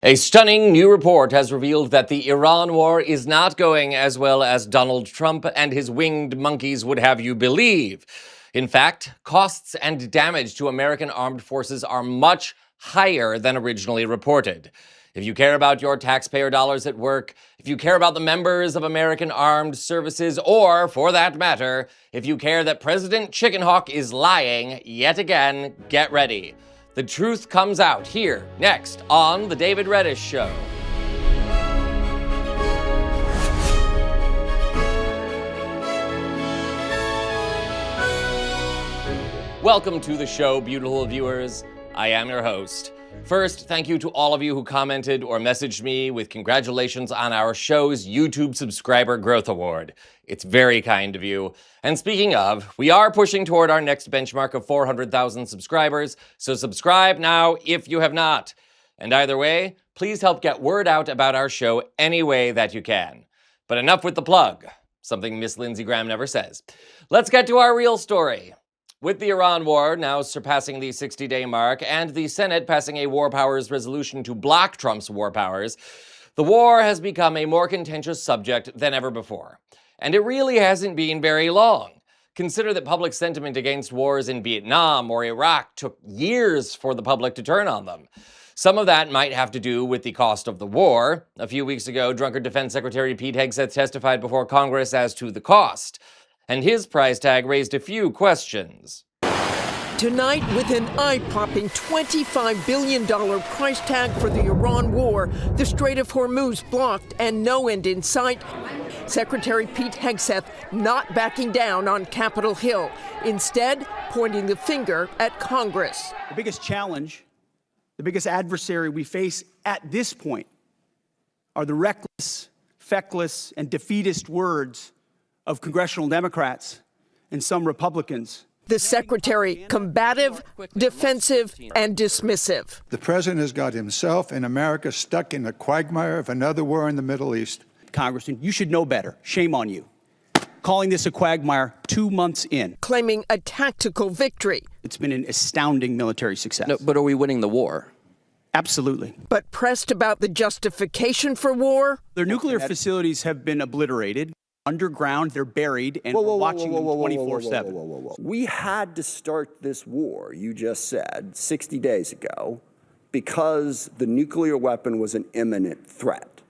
A stunning new report has revealed that the Iran war is not going as well as Donald Trump and his winged monkeys would have you believe. In fact, costs and damage to American armed forces are much higher than originally reported. If you care about your taxpayer dollars at work, if you care about the members of American armed services, or, for that matter, if you care that President Chickenhawk is lying yet again, get ready. The truth comes out here, next, on The David Reddish Show. Welcome to the show, beautiful viewers. I am your host. First, thank you to all of you who commented or messaged me with congratulations on our show's YouTube Subscriber Growth Award. It's very kind of you. And speaking of, we are pushing toward our next benchmark of 400,000 subscribers, so subscribe now if you have not. And either way, please help get word out about our show any way that you can. But enough with the plug, something Miss Lindsey Graham never says. Let's get to our real story. With the Iran war now surpassing the 60-day mark and the Senate passing a war powers resolution to block Trump's war powers, the war has become a more contentious subject than ever before. And it really hasn't been very long. Consider that public sentiment against wars in Vietnam or Iraq took years for the public to turn on them. Some of that might have to do with the cost of the war. A few weeks ago, drunkard Defense Secretary Pete Hegseth testified before Congress as to the cost. And his price tag raised a few questions. Tonight, with an eye-popping $25 billion price tag for the Iran war, the Strait of Hormuz blocked and no end in sight, Secretary Pete Hegseth not backing down on Capitol Hill, instead pointing the finger at Congress. The biggest challenge, the biggest adversary we face at this point are the reckless, feckless, and defeatist words of congressional Democrats and some Republicans. The secretary, combative, defensive, and dismissive. The president has got himself and America stuck in the quagmire of another war in the Middle East. Congressman, you should know better. Shame on you. Calling this a quagmire 2 months in. Claiming a tactical victory. It's been an astounding military success. No, but are we winning the war? Absolutely. But pressed about the justification for war. Their nuclear facilities have been obliterated. Underground, they're buried, and we're watching them 24/7. We had to start this war, you just said, 60 days ago, because the nuclear weapon was an imminent threat.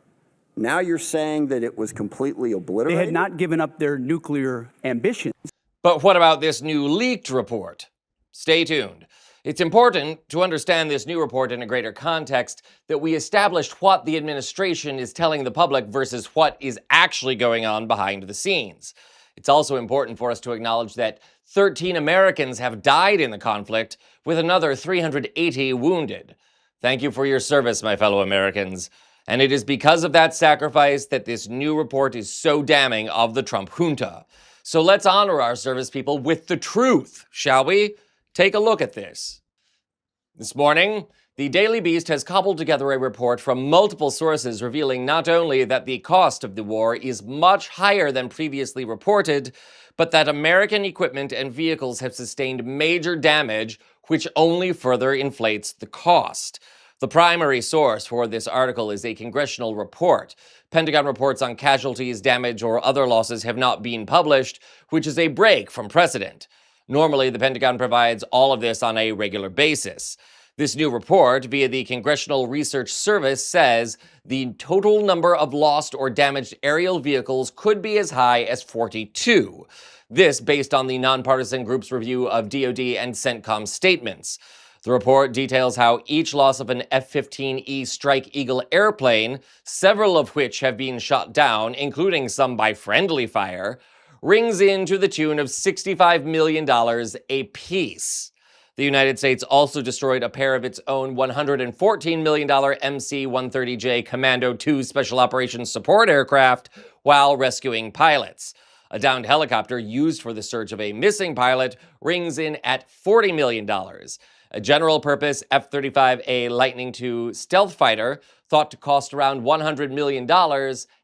Now you're saying that it was completely obliterated? They had not given up their nuclear ambitions. But what about this new leaked report? Stay tuned. It's important to understand this new report in a greater context that we established what the administration is telling the public versus what is actually going on behind the scenes. It's also important for us to acknowledge that 13 Americans have died in the conflict, with another 380 wounded. Thank you for your service, my fellow Americans. And it is because of that sacrifice that this new report is so damning of the Trump junta. So let's honor our service people with the truth, shall we? Take a look at this. This morning, the Daily Beast has cobbled together a report from multiple sources revealing not only that the cost of the war is much higher than previously reported, but that American equipment and vehicles have sustained major damage, which only further inflates the cost. The primary source for this article is a congressional report. Pentagon reports on casualties, damage, or other losses have not been published, which is a break from precedent. Normally, the Pentagon provides all of this on a regular basis. This new report, via the Congressional Research Service, says the total number of lost or damaged aerial vehicles could be as high as 42. This based on the nonpartisan group's review of DoD and CENTCOM statements. The report details how each loss of an F-15E Strike Eagle airplane, several of which have been shot down, including some by friendly fire, rings in to the tune of $65 million apiece. The United States also destroyed a pair of its own $114 million MC-130J Commando II Special Operations Support aircraft while rescuing pilots. A downed helicopter used for the search of a missing pilot rings in at $40 million. A general-purpose F-35A Lightning II stealth fighter, thought to cost around $100 million,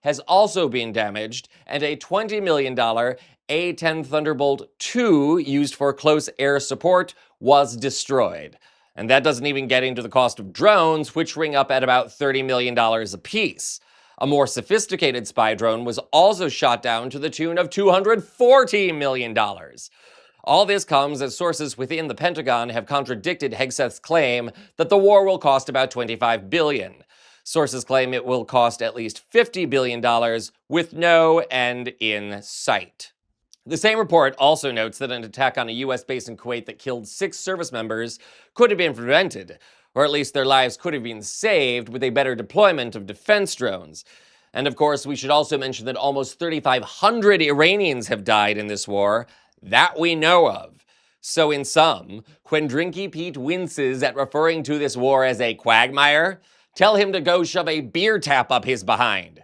has also been damaged, and a $20 million A-10 Thunderbolt II, used for close air support, was destroyed. And that doesn't even get into the cost of drones, which ring up at about $30 million apiece. A more sophisticated spy drone was also shot down to the tune of $240 million. All this comes as sources within the Pentagon have contradicted Hegseth's claim that the war will cost about $25 billion. Sources claim it will cost at least $50 billion with no end in sight. The same report also notes that an attack on a U.S. base in Kuwait that killed 6 service members could have been prevented, or at least their lives could have been saved with a better deployment of defense drones. And of course, we should also mention that almost 3,500 Iranians have died in this war, that we know of. So in sum, when Drinky Pete winces at referring to this war as a quagmire, tell him to go shove a beer tap up his behind.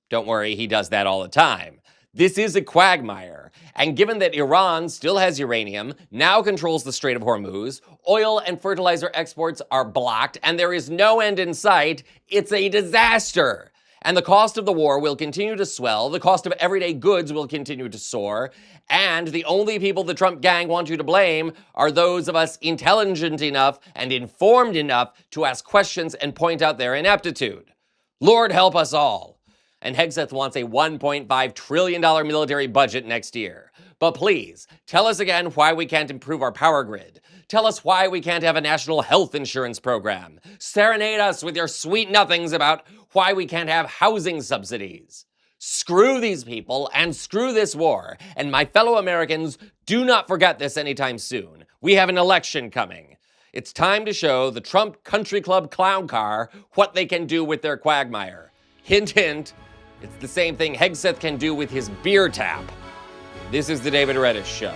Don't worry, he does that all the time. This is a quagmire, and given that Iran still has uranium, now controls the Strait of Hormuz, oil and fertilizer exports are blocked, and there is no end in sight, it's a disaster. And the cost of the war will continue to swell, the cost of everyday goods will continue to soar, and the only people the Trump gang want you to blame are those of us intelligent enough and informed enough to ask questions and point out their ineptitude. Lord help us all. And Hegseth wants a $1.5 trillion military budget next year. But please, tell us again why we can't improve our power grid. Tell us why we can't have a national health insurance program. Serenade us with your sweet nothings about why we can't have housing subsidies. Screw these people and screw this war. And my fellow Americans, do not forget this anytime soon. We have an election coming. It's time to show the Trump Country Club clown car what they can do with their quagmire. Hint, hint. It's the same thing Hegseth can do with his beer tap. This is the David Reddish Show.